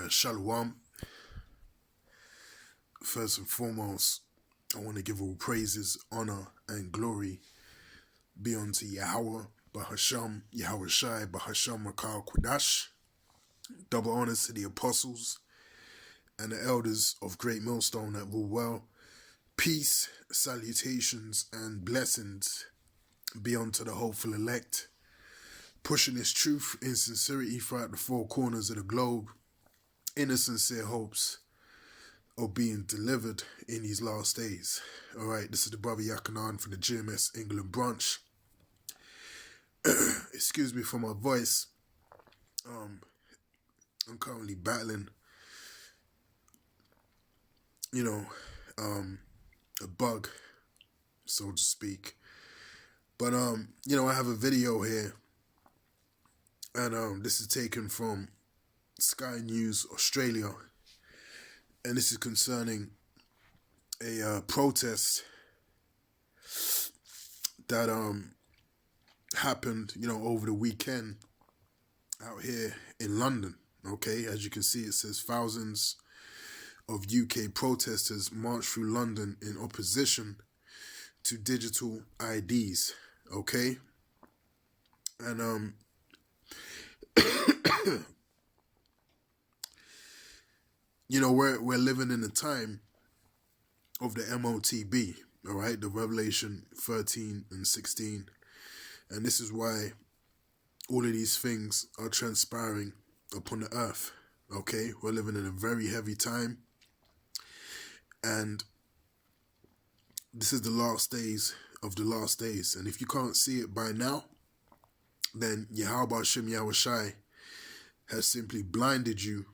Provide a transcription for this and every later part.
Shalom. First and foremost, I want to give all praises, honor, and glory be unto Yahweh, Bahasham, Yahweh Shai, Bahasham Makal Qudash. Double honors to the apostles and the elders of Great Millstone that rule well. Peace, salutations, and blessings be unto the hopeful elect, pushing this truth in sincerity throughout the four corners of the globe, in the sincere hopes of being delivered in these last days. All right, this is the brother Yakanan from the GMS England branch. Excuse me for my voice. I'm currently battling, a bug, so to speak. But, I have a video here, and this is taken from Sky News Australia, and this is concerning a protest that happened, over the weekend out here in London. Okay, as you can see, it says thousands of UK protesters marched through London in opposition to digital IDs. Okay, and we're living in a time of the MOTB, all right, the Revelation 13 and 16. And this is why all of these things are transpiring upon the earth, okay? We're living in a very heavy time. And this is the last days of the last days. And if you can't see it by now, then Yahweh Hashem Yahweh Shai has simply blinded you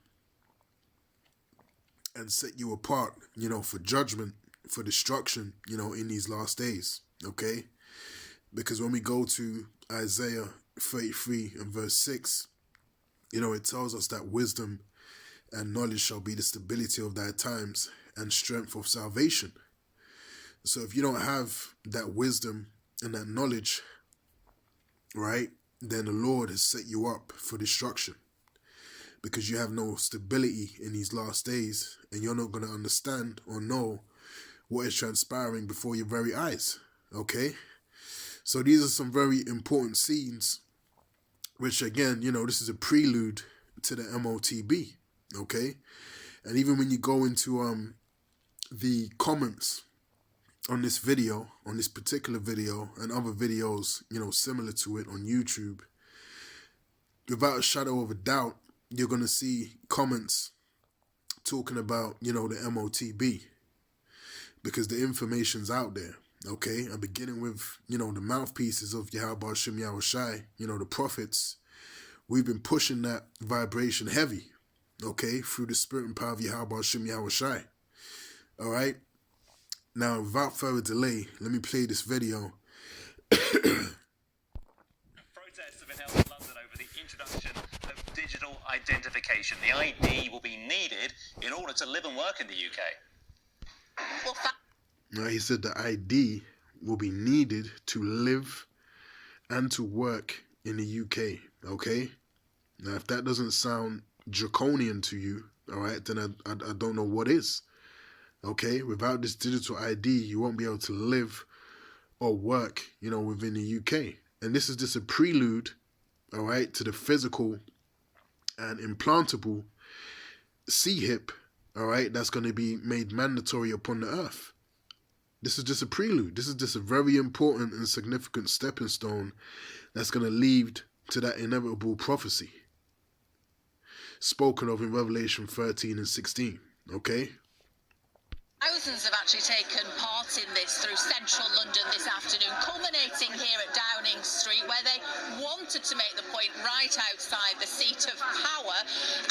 and set you apart, for judgment, for destruction, in these last days, okay? Because when we go to Isaiah 33 and verse 6, it tells us that wisdom and knowledge shall be the stability of thy times and strength of salvation. So if you don't have that wisdom and that knowledge, right, then the Lord has set you up for destruction, because you have no stability in these last days, and you're not going to understand or know what is transpiring before your very eyes, okay? So these are some very important scenes, which again, this is a prelude to the MOTB, okay? And even when you go into the comments on this video, on this particular video, and other videos, similar to it on YouTube, without a shadow of a doubt, you're going to see comments talking about, the MOTB, because the information's out there, okay? I'm beginning with, the mouthpieces of Yahweh Hashem Yahweh Shai, the prophets. We've been pushing that vibration heavy, okay, through the spirit and power of Yahweh Hashem Yahweh Shai, all right? Now, without further delay, let me play this video. Protests have been held in London over the introduction of digital identification. The ID will be needed in order to live and work in the UK. Now, he said the ID will be needed to live and to work in the UK, okay? Now, if that doesn't sound draconian to you, all right, then I don't know what is, okay? Without this digital ID, you won't be able to live or work, within the UK. And this is just a prelude, all right, to the physical and implantable C-hip, all right, that's going to be made mandatory upon the earth. This is just a prelude. This is just a very important and significant stepping stone that's going to lead to that inevitable prophecy spoken of in Revelation 13 and 16, okay? Thousands have actually taken part in this through central London this afternoon, culminating here at Downing Street, where they wanted to make the point right outside the seat of power.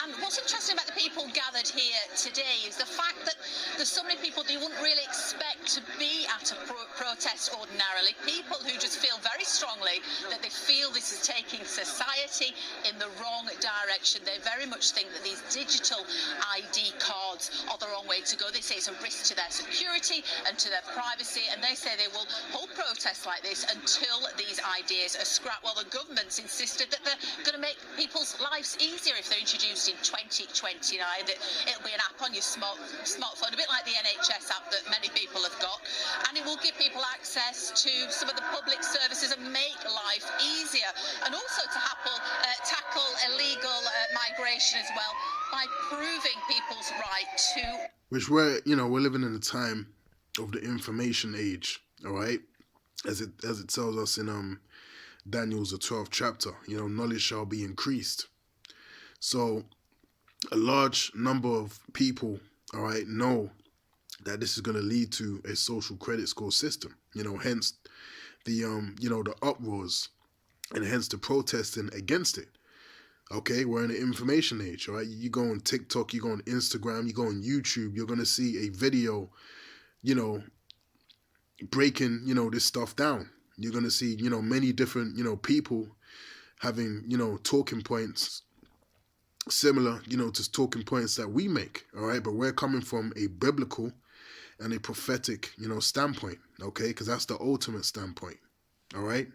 And what's interesting about the people gathered here today is the fact that there's so many people that you wouldn't really expect to be at a protest ordinarily. People who just feel very strongly that they feel this is taking society in the wrong direction. They very much think that these digital ID cards are the wrong way to go. They say it's a risk threats to their security and to their privacy, and they say they will hold protests like this until these ideas are scrapped. Well, the government's insisted that they're going to make people's lives easier if they're introduced in 2029, that it'll be an app on your smartphone, a bit like the NHS app that many people have got, and it will give people access to some of the public services and make life easier, and also to tackle illegal migration as well by proving people's right to... Which we're living in a time of the information age, all right? As it tells us in Daniel's the 12th chapter, knowledge shall be increased. So a large number of people, all right, know that this is going to lead to a social credit score system, hence the the uproars and hence the protesting against it. Okay, we're in the information age, all right? You go on TikTok, you go on Instagram, you go on YouTube, you're going to see a video, breaking, this stuff down. You're going to see, many different, people having, talking points similar, to talking points that we make, all right? But we're coming from a biblical and a prophetic, standpoint, okay? Because that's the ultimate standpoint, all right?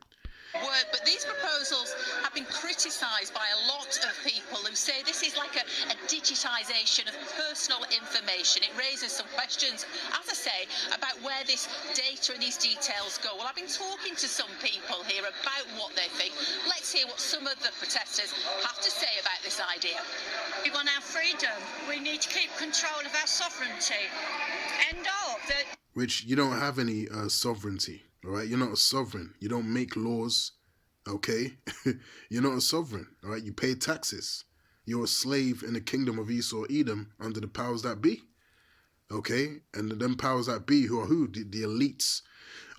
But these proposals have been criticised by a lot of people who say this is like a digitisation of personal information. It raises some questions, as I say, about where this data and these details go. Well, I've been talking to some people here about what they think. Let's hear what some of the protesters have to say about this idea. We want our freedom. We need to keep control of our sovereignty. End of. Which you don't have any sovereignty. All right, you're not a sovereign. You don't make laws, okay? You're not a sovereign, all right? You pay taxes. You're a slave in the kingdom of Esau Edom under the powers that be, okay? And them powers that be, who are who? The elites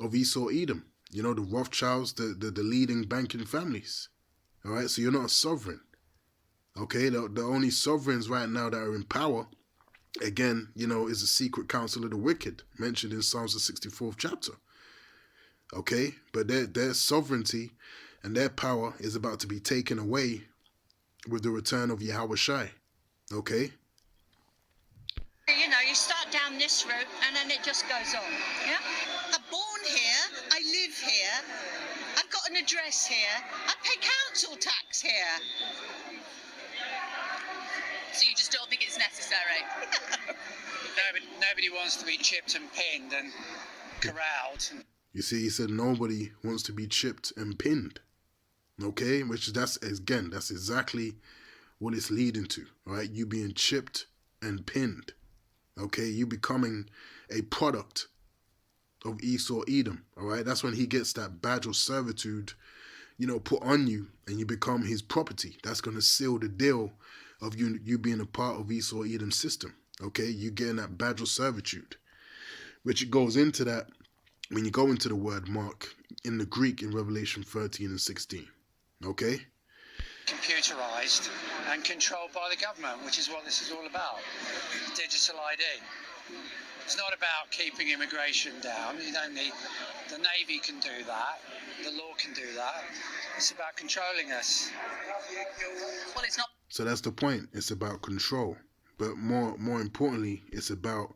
of Esau Edom. The Rothschilds, the leading banking families, all right? So you're not a sovereign, okay? The only sovereigns right now that are in power, again, is the secret council of the wicked, mentioned in Psalms the 64th chapter. Okay, but their sovereignty and their power is about to be taken away with the return of Yahweh Shai. Okay? You start down this route and then it just goes on. Yeah? I'm born here, I live here, I've got an address here, I pay council tax here. So you just don't think it's necessary? Nobody wants to be chipped and pinned and corralled. You see, he said nobody wants to be chipped and pinned. Okay? Which that's exactly what it's leading to. All right? You being chipped and pinned. Okay? You becoming a product of Esau Edom. All right? That's when he gets that badge of servitude, put on you and you become his property. That's going to seal the deal of you being a part of Esau Edom's system. Okay? You getting that badge of servitude. Which it goes into that when you go into the word mark in the Greek in Revelation 13 and 16, okay? Computerized and controlled by the government, which is what this is all about. Digital ID. It's not about keeping immigration down. You don't need... The Navy can do that. The law can do that. It's about controlling us. Well, it's not... So that's the point. It's about control. But more importantly, it's about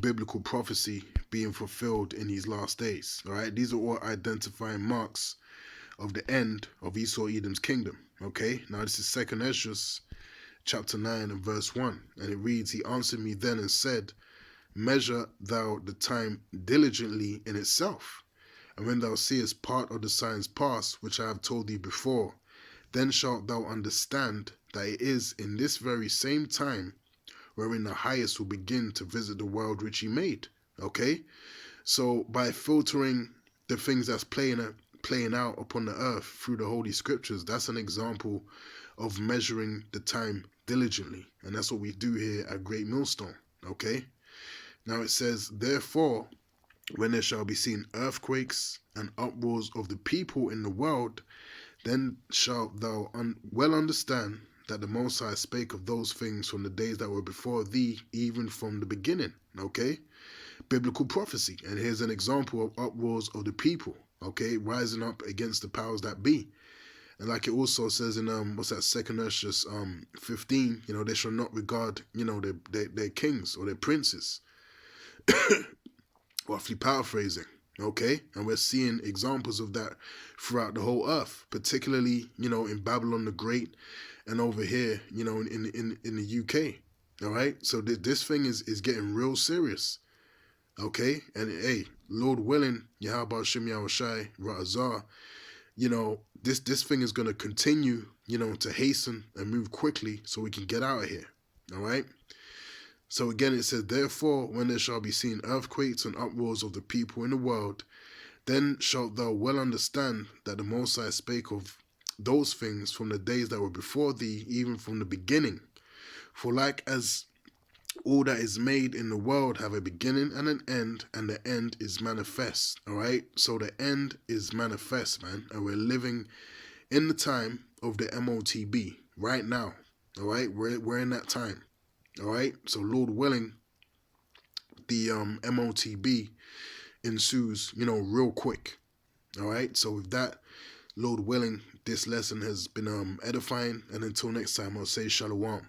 biblical prophecy being fulfilled in these last days. All right, these are all identifying marks of the end of Esau Edom's kingdom. Okay, now this is 2 Ezra chapter 9 and verse 1, and it reads, "He answered me then and said, Measure thou the time diligently in itself, and when thou seest part of the signs pass, which I have told thee before, then shalt thou understand that it is in this very same time wherein the highest will begin to visit the world which he made." Okay? So by filtering the things that's playing out upon the earth through the Holy Scriptures, that's an example of measuring the time diligently. And that's what we do here at Great Millstone. Okay? Now it says, "Therefore, when there shall be seen earthquakes and uproars of the people in the world, then shalt thou well understand that the Most High spake of those things from the days that were before thee, even from the beginning." Okay? Biblical prophecy. And here's an example of uproars of the people, okay, rising up against the powers that be. And like it also says in, 2 Ezra 15, they shall not regard, their kings or their princes. roughly paraphrasing. Okay, and we're seeing examples of that throughout the whole earth, particularly, in Babylon the Great, and over here, in the UK. All right, so this thing is getting real serious. Okay, and hey, Lord willing, Yahweh Shem Yahushai Ra'azar, this thing is gonna continue, to hasten and move quickly so we can get out of here. All right. So again, it says, therefore, when there shall be seen earthquakes and uproars of the people in the world, then shalt thou well understand that the Most High spake of those things from the days that were before thee, even from the beginning. For like as all that is made in the world have a beginning and an end, and the end is manifest. All right? So the end is manifest, man. And we're living in the time of the MOTB right now. All right? We're in that time. All right, so Lord willing, the MOTB ensues, real quick. All right, so with that, Lord willing, this lesson has been edifying. And until next time, I'll say shalom.